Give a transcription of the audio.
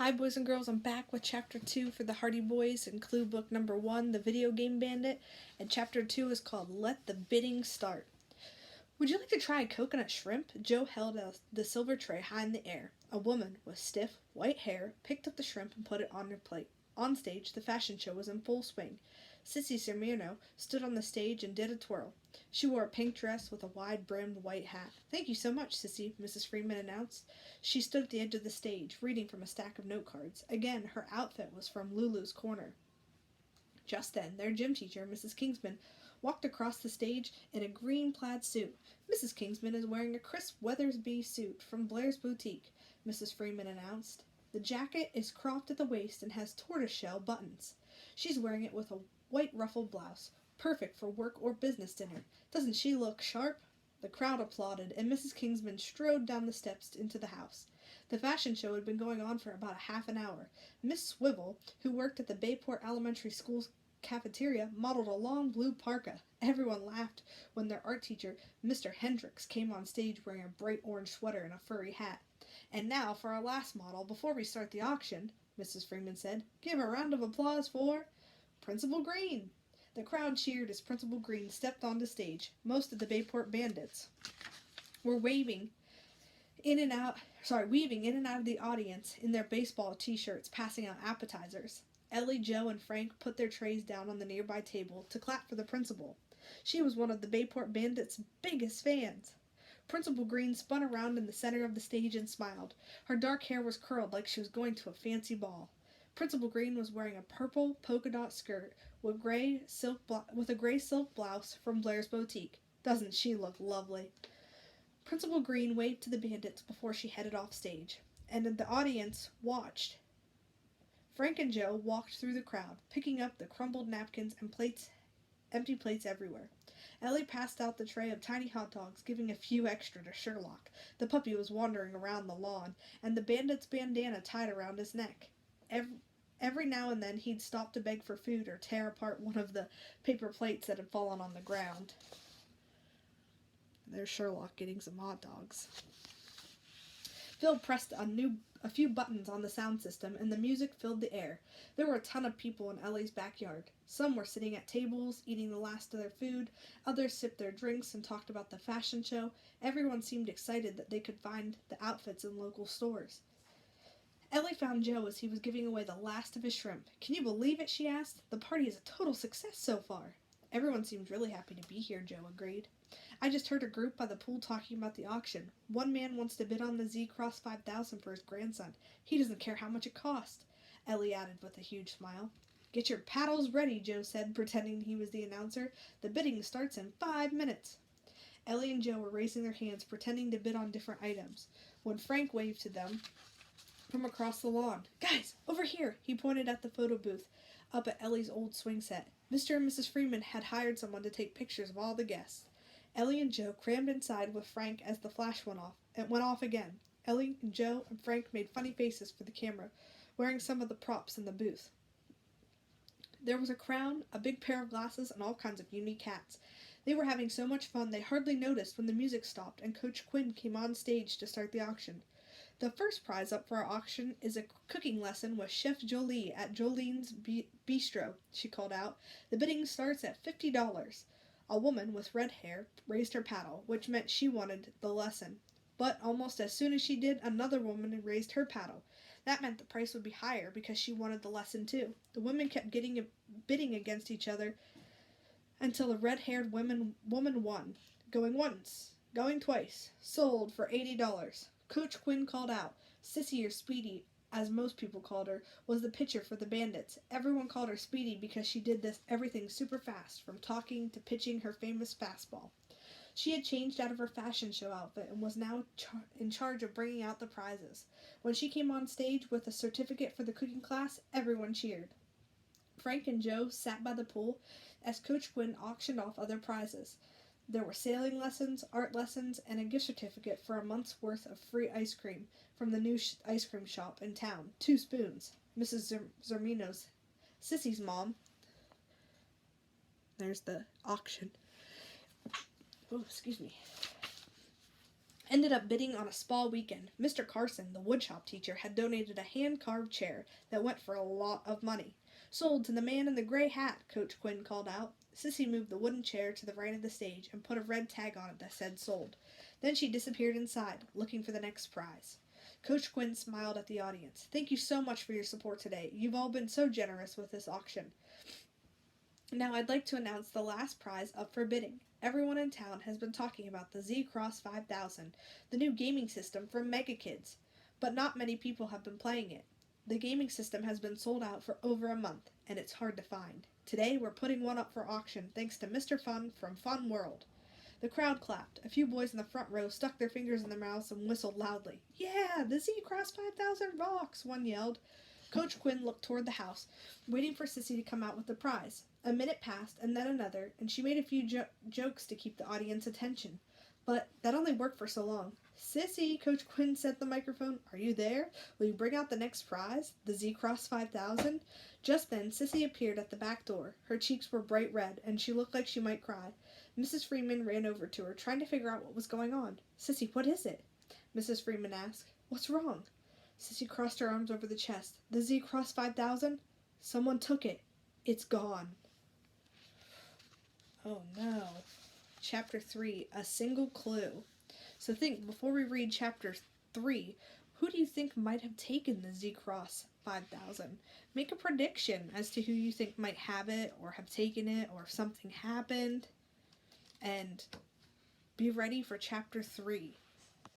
Hi boys and girls, I'm back with Chapter 2 for the Hardy Boys in Clue Book number 1, The Video Game Bandit, and Chapter 2 is called Let the Bidding Start. Would you like to try a coconut shrimp? Joe held the silver tray high in the air. A woman with stiff, white hair picked up the shrimp and put it on her plate. On stage, the fashion show was in full swing. Sissy Sermino stood on the stage and did a twirl. She wore a pink dress with a wide-brimmed white hat. "Thank you so much, Sissy," Mrs. Freeman announced. She stood at the edge of the stage, reading from a stack of note cards. Again, her outfit was from Lulu's Corner. Just then, their gym teacher, Mrs. Kingsman, walked across the stage in a green plaid suit. "Mrs. Kingsman is wearing a crisp Weathersby suit from Blair's Boutique," Mrs. Freeman announced. "The jacket is cropped at the waist and has tortoiseshell buttons. She's wearing it with a white ruffled blouse. Perfect for work or business dinner. Doesn't she look sharp?" The crowd applauded, and Mrs. Kingsman strode down the steps into the house. The fashion show had been going on for about half an hour. Miss Swivel, who worked at the Bayport Elementary School's cafeteria, modeled a long blue parka. Everyone laughed when their art teacher, Mr. Hendricks, came on stage wearing a bright orange sweater and a furry hat. "And now for our last model before we start the auction," Mrs. Freeman said. "Give a round of applause for Principal Green." The crowd cheered as Principal Green stepped onto stage. Most of the Bayport Bandits were weaving in and out of the audience in their baseball t-shirts, passing out appetizers. Ellie, Joe, and Frank put their trays down on the nearby table to clap for the principal. She was one of the Bayport Bandits' biggest fans. Principal Green spun around in the center of the stage and smiled. Her dark hair was curled like she was going to a fancy ball. Principal Green was wearing a purple polka dot skirt with a gray silk blouse from Blair's Boutique. "Doesn't she look lovely?" Principal Green waved to the bandits before she headed off stage, and the audience watched. Frank and Joe walked through the crowd, picking up the crumpled napkins and empty plates everywhere. Ellie passed out the tray of tiny hot dogs, giving a few extra to Sherlock. The puppy was wandering around the lawn, and the bandit's bandana tied around his neck. Every now and then he'd stop to beg for food or tear apart one of the paper plates that had fallen on the ground. There's Sherlock getting some hot dogs. Phil pressed a few buttons on the sound system, and the music filled the air. There were a ton of people in Ellie's backyard. Some were sitting at tables, eating the last of their food. Others sipped their drinks and talked about the fashion show. Everyone seemed excited that they could find the outfits in local stores. Ellie found Joe as he was giving away the last of his shrimp. "Can you believe it?" she asked. "The party is a total success so far." "Everyone seems really happy to be here," Joe agreed. "I just heard a group by the pool talking about the auction. One man wants to bid on the Z-Cross 5000 for his grandson. He doesn't care how much it costs," Ellie added with a huge smile. "Get your paddles ready," Joe said, pretending he was the announcer. "The bidding starts in 5 minutes." Ellie and Joe were raising their hands, pretending to bid on different items, when Frank waved to them from across the lawn. "Guys, over here!" He pointed at the photo booth up at Ellie's old swing set. Mr. and Mrs. Freeman had hired someone to take pictures of all the guests. Ellie and Joe crammed inside with Frank as the flash went off. It went off again. Ellie and Joe and Frank made funny faces for the camera, wearing some of the props in the booth. There was a crown, a big pair of glasses, and all kinds of unique hats. They were having so much fun they hardly noticed when the music stopped and Coach Quinn came on stage to start the auction. "The first prize up for our auction is a cooking lesson with Chef Jolie at Jolene's Bistro," she called out. "The bidding starts at $50. A woman with red hair raised her paddle, which meant she wanted the lesson. But almost as soon as she did, another woman raised her paddle. That meant the price would be higher because she wanted the lesson too. The women kept bidding against each other until the red-haired woman won. Going once, going twice, sold for $80. Coach Quinn called out. Sissy, or Speedy, as most people called her, was the pitcher for the Bandits. Everyone called her Speedy because she did everything super fast, from talking to pitching her famous fastball. She had changed out of her fashion show outfit and was now in charge of bringing out the prizes. When she came on stage with a certificate for the cooking class, everyone cheered. Frank and Joe sat by the pool as Coach Quinn auctioned off other prizes. There were sailing lessons, art lessons, and a gift certificate for a month's worth of free ice cream from the new ice cream shop in town. 2 spoons. Mrs. Zermino's, Sissy's mom. There's the auction. Oh, excuse me. ended up bidding on a spa weekend. Mr. Carson, the woodshop teacher, had donated a hand-carved chair that went for a lot of money. "Sold to the man in the gray hat," Coach Quinn called out. Sissy moved the wooden chair to the right of the stage and put a red tag on it that said "Sold." Then she disappeared inside, looking for the next prize. Coach Quinn smiled at the audience. "Thank you so much for your support today. You've all been so generous with this auction. Now I'd like to announce the last prize up for bidding. Everyone in town has been talking about the Z-Cross 5000, the new gaming system from Mega Kids, but not many people have been playing it. The gaming system has been sold out for over a month, and it's hard to find. Today we're putting one up for auction thanks to Mr. Fun from Fun World." The crowd clapped. A few boys in the front row stuck their fingers in their mouths and whistled loudly. "Yeah, the Z-Cross 5000 rocks," one yelled. Coach Quinn looked toward the house, waiting for Sissy to come out with the prize. A minute passed, and then another, and she made a few jokes to keep the audience attention. But that only worked for so long. "Sissy," Coach Quinn said at the microphone, "are you there? Will you bring out the next prize, the Z-Cross 5000? Just then, Sissy appeared at the back door. Her cheeks were bright red, and she looked like she might cry. Mrs. Freeman ran over to her, trying to figure out what was going on. "Sissy, what is it?" Mrs. Freeman asked. "What's wrong?" Sissy crossed her arms over the chest. "The Z-Cross 5000? Someone took it. It's gone." Oh no. Chapter 3, A Single Clue. So think, before we read Chapter 3, who do you think might have taken the Z-Cross 5000? Make a prediction as to who you think might have it, or have taken it, or if something happened. And be ready for Chapter 3.